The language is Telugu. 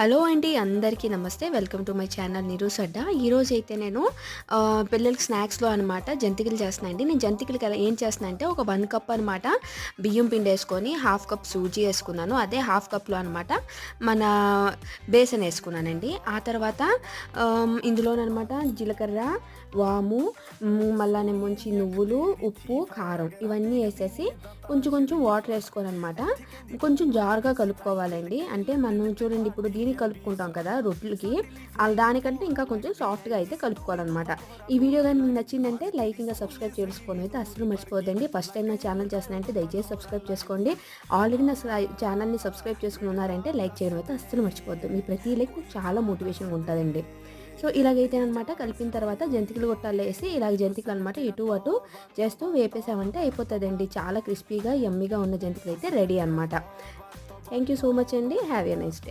హలో అండి, అందరికీ నమస్తే. వెల్కమ్ టు మై ఛానల్ నిరూస్ అడ్డా. ఈరోజు అయితే నేను పిల్లలకి స్నాక్స్లో అనమాట జంతికలు చేస్తున్నాను అండి. నేను జంతికలకి ఏం చేస్తున్నాను అంటే ఒక 1 కప్ అనమాట బియ్యం పిండి వేసుకొని హాఫ్ కప్ సూజీ వేసుకున్నాను. అదే హాఫ్ కప్లో అనమాట మన బేసన్ వేసుకున్నానండి. ఆ తర్వాత ఇందులోనమాట జీలకర్ర, వాము, మళ్ళీ ముంచి నువ్వులు, ఉప్పు, కారం ఇవన్నీ వేసేసి కొంచెం కొంచెం వాటర్ వేసుకోవాలన్నమాట. కొంచెం జారుగా కలుపుకోవాలండి. అంటే మనం చూడండి, ఇప్పుడు దీన్ని కలుపుకుంటాం కదా రొట్టెలకి, దానికంటే ఇంకా కొంచెం సాఫ్ట్గా అయితే కలుపుకోవాలన్నమాట. ఈ వీడియో కానీ మీకు నచ్చిందంటే లైక్ ఇంకా సబ్స్క్రైబ్ చేసుకోవడం అయితే అస్సలు మర్చిపోద్దండి. ఫస్ట్ టైం నా ఛానల్ చేస్తానంటే దయచేసి సబ్స్క్రైబ్ చేసుకోండి. ఆల్రెడీ నా ఛానల్ని సబ్స్క్రైబ్ చేసుకుని ఉన్నారంటే లైక్ చేయడం అయితే అస్సలు మర్చిపోద్దు. మీ ప్రతి లైక్ చాలా మోటివేషన్గా ఉంటుందండి. సో ఇలాగైతే అనమాట కలిపిన తర్వాత జంతికలు గొట్టాలు వేసి ఇలాగ జంతికలు అనమాట ఇటు అటు చేస్తూ వేపేసామంటే అయిపోతుందండి. చాలా క్రిస్పీగా యమ్మీగా ఉన్న జంతికలు అయితే రెడీ అనమాట. థ్యాంక్ యూ సో మచ్ అండి. Have a nice day.